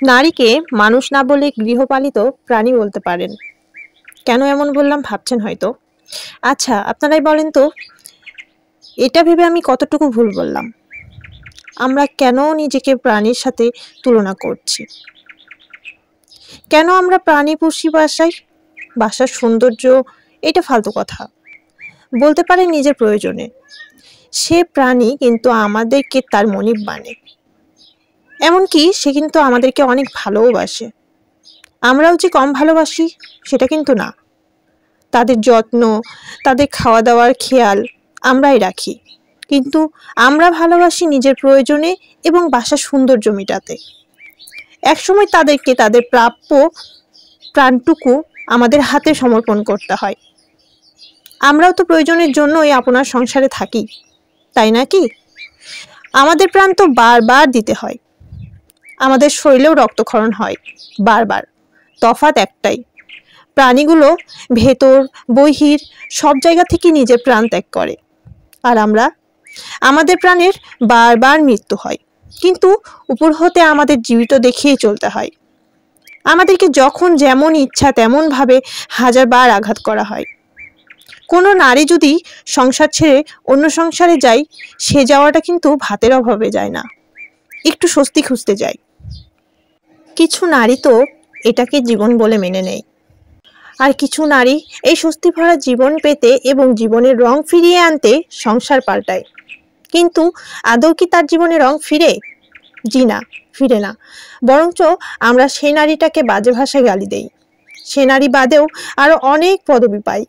নারীকে মানুষ না বলে গৃহপালিত প্রাণী বলতে পারেন। কেন এমন বললাম ভাবছেন হয়তো। আচ্ছা, আপনারাই বলেন তো, এটা ভেবে আমি কতটুকু ভুল বললাম? আমরা কেন নিজেকে প্রাণীর সাথে তুলনা করছি? কেন আমরা প্রাণী পুষি বাসায়? বাসার সৌন্দর্য এটা ফালতু কথা। বলতে পারে নিজের প্রয়োজনে। সে প্রাণী কিন্তু আমাদেরকে তার মনিব মানে। এমনকি সে কিন্তু আমাদেরকে অনেক ভালোবাসে। আমরাও যে কম ভালোবাসি সেটা কিন্তু না। তাদের যত্ন, তাদের খাওয়া দাওয়ার খেয়াল আমরাই রাখি। কিন্তু আমরা ভালোবাসি নিজের প্রয়োজনে এবং বাসার সৌন্দর্য মেটাতে। একসময় তাদেরকে তাদের প্রাপ্য প্রাণটুকু আমাদের হাতে সমর্পণ করতে হয়। আমরাও তো প্রয়োজনের জন্যই আপনার সংসারে থাকি, তাই নাকি? আমাদের প্রাণ তো বারবার দিতে হয়। আমাদের শরীরেও রক্তক্ষরণ হয় বারবার। তফাৎ একটাই, প্রাণীগুলো ভেতর বহির সব জায়গা থেকে নিজের প্রাণ ত্যাগ করে, আর আমাদের প্রাণের বারবার মৃত্যু হয়, কিন্তু উপর হতে আমাদের জীবিত দেখিয়ে চলতে হয়। আমাদেরকে যখন যেমন ইচ্ছা তেমনভাবে হাজারবার আঘাত করা হয়। কোনো নারী যদি সংসার ছেড়ে অন্য সংসারে যায়, সে যাওয়াটা কিন্তু ভাতের অভাবে যায় না, একটু স্বস্তি খুঁজতে যায়। কিছু নারী তো এটাকে জীবন বলে মেনে নেয়, আর কিছু নারী এই স্বস্তি ভরা জীবন পেতে এবং জীবনের রং ফিরিয়ে আনতে সংসার পাল্টায়। কিন্তু আদৌ কি তার জীবনে রং ফিরে? জি না, ফিরে না। বরঞ্চ আমরা সেই নারীটাকে বাজে ভাষায় গালি দেই। সে নারী বাদেও আরো অনেক পদবি পাই।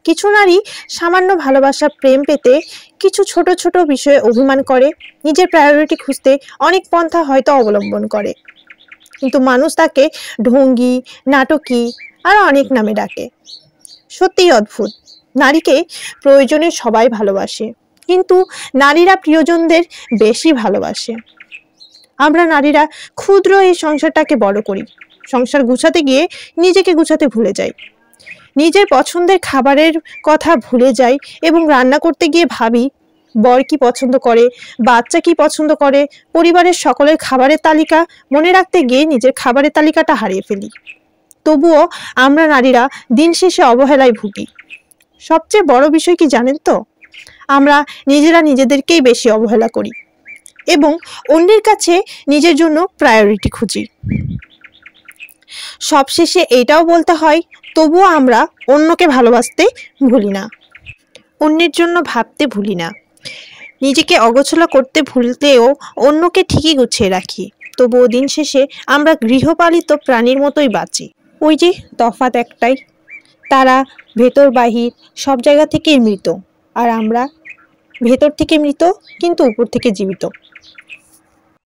কিছু নারী সামান্য ভালোবাসা প্রেম পেতে কিছু ছোট ছোট বিষয়ে অভিমান করে, নিজের প্রায়োরিটি খুঁজতে অনেক পন্থা হয়তো অবলম্বন করে, কিন্তু মানুষ তাকে ঢঙ্গি, নাটকী আর অনেক নামে ডাকে। সত্যিই অদ্ভুত। নারীকে প্রয়োজনে সবাই ভালোবাসে, কিন্তু নারীরা প্রিয়জনদের বেশি ভালোবাসে। আমরা নারীরা ক্ষুদ্র এই সংসারটাকে বড় করি। সংসার গুছাতে গিয়ে নিজেকে গুছাতে ভুলে যাই। নিজের পছন্দের খাবারের কথা ভুলে যাই এবং রান্না করতে গিয়ে ভাবি বর কি পছন্দ করে, বাচ্চা কি পছন্দ করে। পরিবারের সকলের খাবারের তালিকা মনে রাখতে গিয়ে নিজের খাবারের তালিকাটা হারিয়ে ফেলি। তবুও আমরা নারীরা দিন শেষে অবহেলায় ভুগি। সবচেয়ে বড় বিষয় কি জানেন তো? আমরা নিজেরা নিজেদেরকেই বেশি অবহেলা করি এবং অন্যের কাছে নিজের জন্য প্রায়োরিটি খুঁজি। সবশেষে এটাও বলতে হয়, তবুও আমরা অন্যকে ভালোবাসতে ভুলি না, অন্যের জন্য ভাবতে ভুলি না। নিজেকে অগোছালো করতে ভুলতেও অন্যকে ঠিকই গুছিয়ে রাখি। তবুও দিন শেষে আমরা গৃহপালিত প্রাণীর মতোই বাঁচি। ওই যে তফাৎ একটাই, তারা ভেতর বাহির সব জায়গা থেকেই মৃত, আর আমরা ভেতর থেকে মৃত কিন্তু উপর থেকে জীবিত।